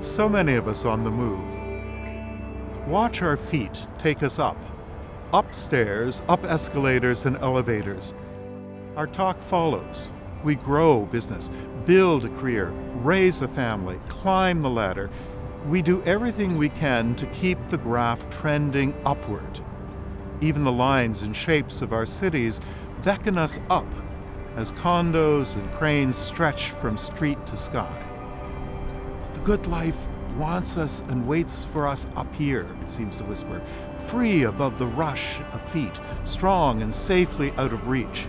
So many of us on the move. Watch our feet take us up. Upstairs, up escalators and elevators. Our talk follows. We grow business, build a career, raise a family, climb the ladder. We do everything we can to keep the graph trending upward. Even the lines and shapes of our cities beckon us up as condos and cranes stretch from street to sky. The good life wants us and waits for us up here, it seems to whisper, free above the rush of feet, strong and safely out of reach.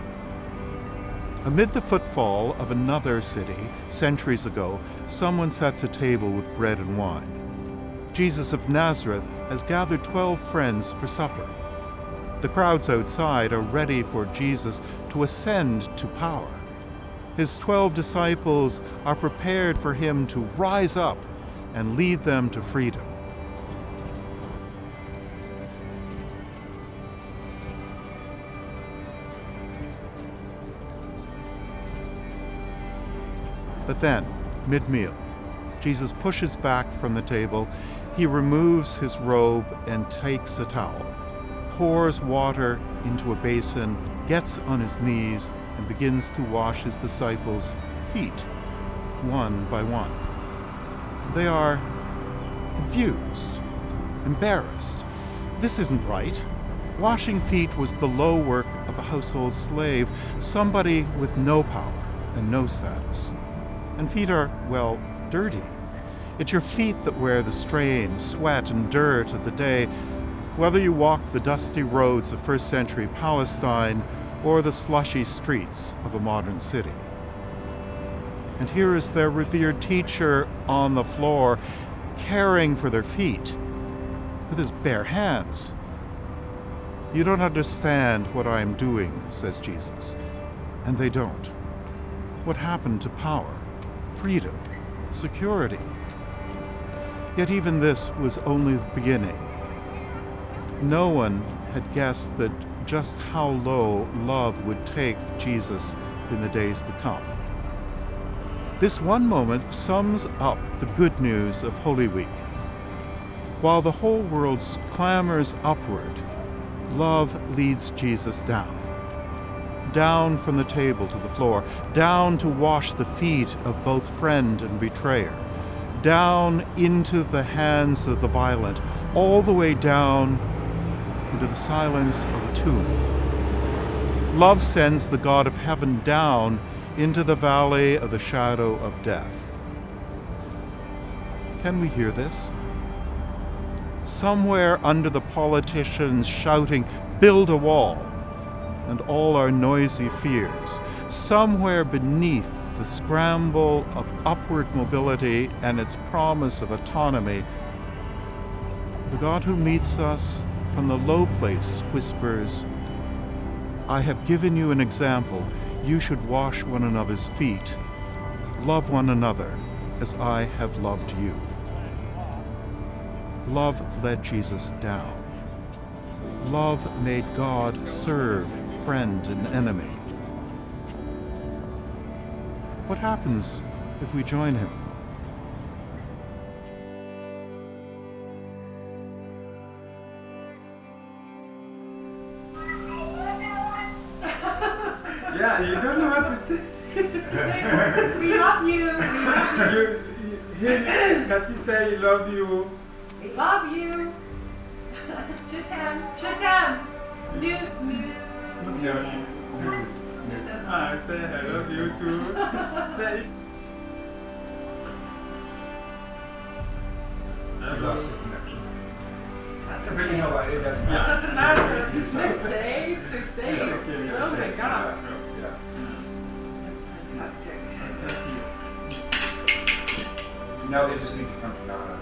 Amid the footfall of another city, centuries ago, someone sets a table with bread and wine. Jesus of Nazareth has gathered 12 friends for supper. The crowds outside are ready for Jesus to ascend to power. His 12 disciples are prepared for him to rise up and lead them to freedom. But then, mid-meal, Jesus pushes back from the table. He removes his robe and takes a towel, pours water into a basin, gets on his knees, and begins to wash his disciples' feet, one by one. They are confused, embarrassed. This isn't right. Washing feet was the low work of a household slave, somebody with no power and no status. And feet are, well, dirty. It's your feet that wear the strain, sweat, and dirt of the day, whether you walk the dusty roads of first-century Palestine or the slushy streets of a modern city. And here is their revered teacher on the floor, caring for their feet with his bare hands. "You don't understand what I am doing," says Jesus. And they don't. What happened to power, freedom, security? Yet even this was only the beginning. No one had guessed that just how low love would take Jesus in the days to come. This one moment sums up the good news of Holy Week. While the whole world clamors upward, love leads Jesus down. Down from the table to the floor, down to wash the feet of both friend and betrayer, down into the hands of the violent, all the way down into the silence of a tomb. Love sends the God of heaven down into the valley of the shadow of death. Can we hear this? Somewhere under the politicians shouting, "Build a wall," and all our noisy fears, somewhere beneath the scramble of upward mobility and its promise of autonomy, the God who meets us from the low place whispers, "I have given you an example. You should wash one another's feet. Love one another as I have loved you." Love led Jesus down. Love made God serve friend and enemy. What happens if we join him? Yeah, you don't know what to say. We love you. We love you. You hear Kathy say, "I love you." We love you. Chitam, chitam. New. I say I love you too. Say it. I lost the connection. But you know what? It doesn't It matter. doesn't matter. It's They're okay. safe. They're safe. Okay, you're Oh my safe. God. Yeah. That's fantastic. Now they just need to come to God.